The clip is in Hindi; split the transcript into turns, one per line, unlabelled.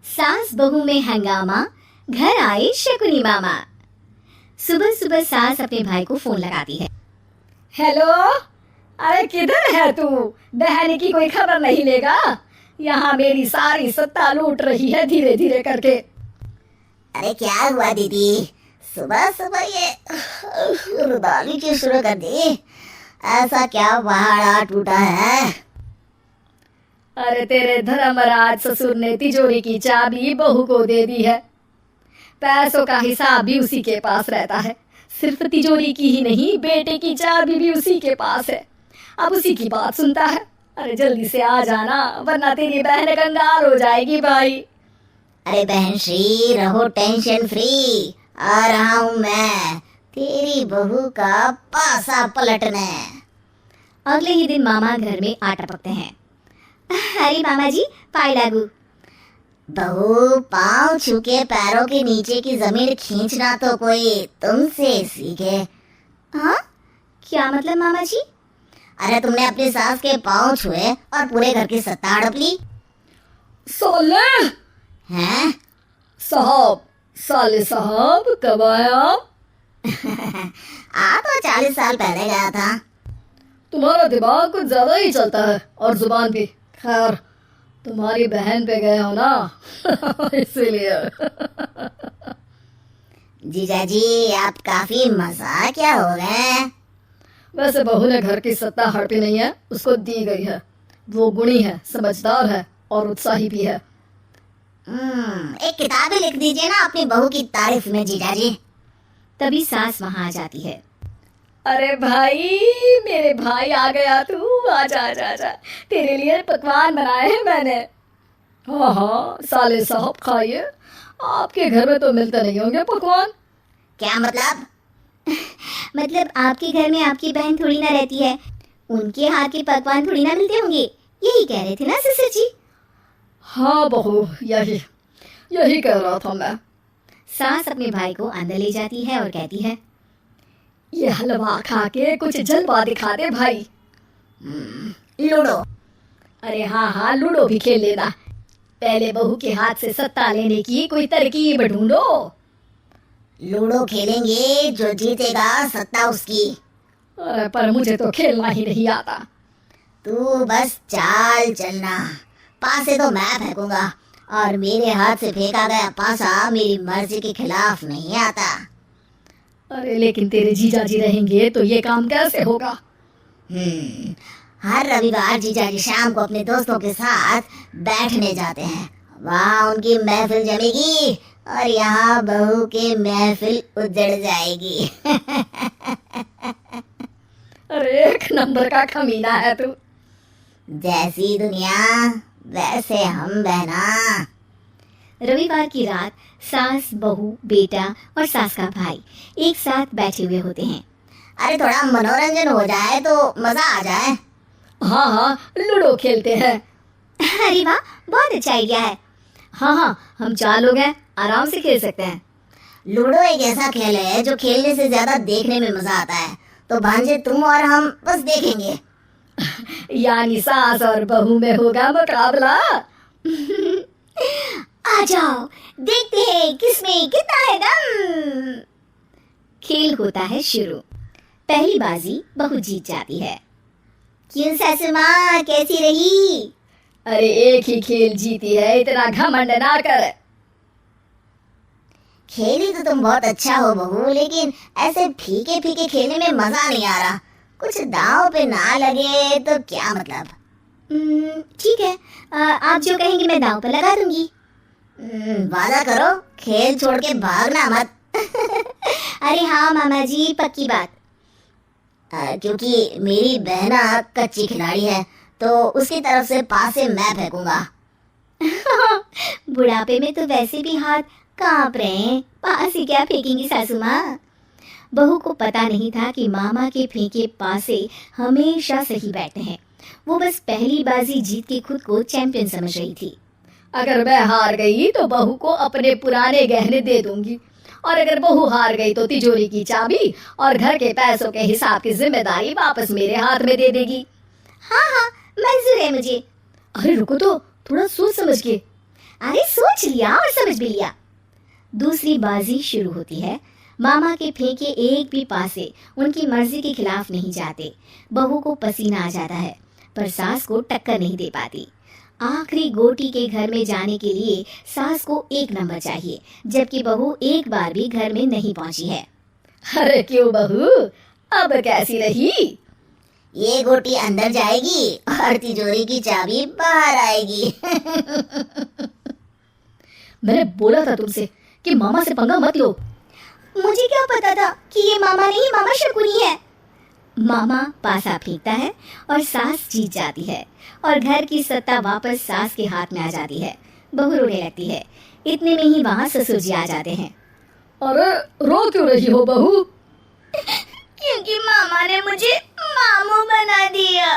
सास बहू में हंगामा, घर आए शकुनी मामा। सुबह सुबह सास अपने भाई को फोन लगाती है।
हेलो, अरे किधर है तू? बहन की कोई खबर नहीं लेगा? यहाँ मेरी सारी सत्ता लूट रही है धीरे धीरे करके।
अरे क्या हुआ दीदी, सुबह सुबह ये रुदाली क्यों शुरू कर दी? ऐसा क्या पहाड़ा टूटा है?
अरे तेरे धर्मराज ससुर ने तिजोरी की चाबी बहू को दे दी है। पैसों का हिसाब भी उसी के पास रहता है। सिर्फ तिजोरी की ही नहीं, बेटे की चाबी भी उसी के पास है। अब उसी की बात सुनता है। अरे जल्दी से आ जाना, वरना तेरी बहन कंगाल हो जाएगी भाई।
अरे बहन श्री, रहो टेंशन फ्री, आ रहा हूँ मैं तेरी बहू का पासा पलटने।
अगले ही दिन मामा घर में आटा पकते हैं। अरे मामा जी, पाई लागू।
बहू, पाँव छू के पैरों के नीचे की जमीन खींचना तो कोई तुमसे सीखे।
हाँ, क्या मतलब मामा जी?
अरे तुमने अपनी सास के पाँव छुए और पूरे घर की सत्ता हड़प ली।
साले
हैं?
साहब, साले साहब कब आया?
आ तो 40 साल पहले गया था।
तुम्हारा दिमाग कुछ ज्यादा ही चलता है और जुबान भी। खैर, तुम्हारी बहन पे गए हो ना इसीलिए।
जीजाजी, आप काफी मजाकिया हो गए।
वैसे बहू ने घर की सत्ता हड़पी नहीं है, उसको दी गई है। वो गुणी है, समझदार है और उत्साही भी है।
एक किताब ही लिख दीजिए ना अपनी बहू की तारीफ में जीजाजी।
तभी सास वहां आ जाती है।
अरे भाई, मेरे भाई आ गया तू। आजा आजा आजा, तेरे लिए पकवान बनाए हैं मैंने। हाँ हाँ साले साहब, खाइए। आपके घर में तो मिलते नहीं होंगे पकवान।
क्या मतलब?
मतलब आपके घर में आपकी बहन थोड़ी ना रहती है, उनके हाथ के पकवान थोड़ी ना मिलते होंगे, यही कह रहे थे ना ससुर जी?
हाँ बहू, यही यही कह रहा था मैं।
सास अपने भाई को अंदर ले जाती है और कहती है,
ये हलवा खा के कुछ जलवा दिखा दे भाई।
लूडो।
अरे हाँ हाँ, लूडो भी खेल लेना। पहले बहू के हाथ से सत्ता लेने की कोई तरकीब ढूंढो।
लूडो खेलेंगे, जो जीतेगा सत्ता उसकी।
अरे पर मुझे तो खेलना ही नहीं आता।
तू बस चाल चलना, पासे तो मैं फेंकूंगा और मेरे हाथ से फेंका गया पासा मेरी मर्जी के खिलाफ नहीं आता।
अरे लेकिन तेरे जीजा जी रहेंगे तो ये काम कैसे होगा?
हर रविवार जीजाजी शाम को अपने दोस्तों के साथ बैठने जाते हैं। वहाँ उनकी महफिल जमेगी और यहाँ बहू की महफिल उजड़ जाएगी।
अरे एक नंबर का कमीना है तू।
जैसी दुनिया वैसे हम बहना।
रविवार की रात सास, बहू, बेटा और सास का भाई एक साथ बैठे हुए होते हैं।
अरे थोड़ा मनोरंजन हो जाए तो मजा आ जाए।
हाँ हाँ, लूडो खेलते हैं।
अरे वाह, बहुत अच्छा आइडिया है।
हाँ हाँ, हम 4 लोग हैं, आराम से खेल सकते हैं।
लूडो एक ऐसा खेल है जो खेलने से ज्यादा देखने में मजा आता है। तो भांजे, तुम और हम बस देखेंगे।
यानी सास और बहू में होगा मुकाबला।
आ जाओ, देखते हैं किसमें कितना है दम। खेल होता है शुरू। पहली बाजी बहू जीत जाती है। क्यों सासू माँ, कैसी रही?
अरे एक ही खेल जीती है, इतना घमंड ना कर।
खेली तो तुम बहुत अच्छा हो बहू, लेकिन ऐसे फीके फीके खेलने में मजा नहीं आ रहा। कुछ दांव पे ना लगे तो क्या मतलब?
ठीक है, आप जो कहेंगे मैं दांव पर लगा दूंगी।
वादा करो, खेल छोड़ के भागना मत।
अरे हाँ मामा जी, पक्की बात।
क्योंकि मेरी बहना कच्ची खिलाड़ी है, तो उसकी तरफ से पासे मैं फेंकूंगा।
बुढ़ापे में तो वैसे भी हाथ कांप रहे हैं, पास ही क्या फेंकेंगी सासू माँ? बहू को पता नहीं था कि मामा के फेंके पासे हमेशा सही बैठते हैं। वो बस पहली बाजी जीत के खुद को चैंपियन समझ रही थी।
अगर मैं हार गई तो बहू को अपने पुराने गहने दे दूंगी, और अगर बहू हार गई तो तिजोरी की चाबी और घर के पैसों के हिसाब की जिम्मेदारी वापस मेरे हाथ में दे देगी।
हाँ हाँ, मंजूर है मुझे।
अरे रुको तो, थोड़ा सोच समझ के।
अरे सोच लिया और समझ भी लिया। दूसरी बाजी शुरू होती है। मामा के फेंके एक भी पासे उनकी मर्जी के खिलाफ नहीं जाते। बहू को पसीना आ जाता है पर सास को टक्कर नहीं दे पाती। आखिरी गोटी के घर में जाने के लिए सास को 1 नंबर चाहिए, जबकि बहू एक बार भी घर में नहीं पहुंची है।
अरे क्यों बहू, अब कैसी रही?
ये गोटी अंदर जाएगी और तिजोरी की चाबी बाहर आएगी।
मैंने बोला था तुमसे कि मामा से पंगा मत लो।
मुझे क्या पता था कि ये मामा नहीं, मामा शकुनी है। मामा पासा फेंकता है और सास जीत जाती है और घर की सत्ता वापस सास के हाथ में आ जाती है। बहू रोने लगती है। इतने में ही वहां ससुर जी आ जाते हैं।
अरे रो क्यों रही हो बहू?
क्योंकि मामा ने मुझे मामू बना दिया।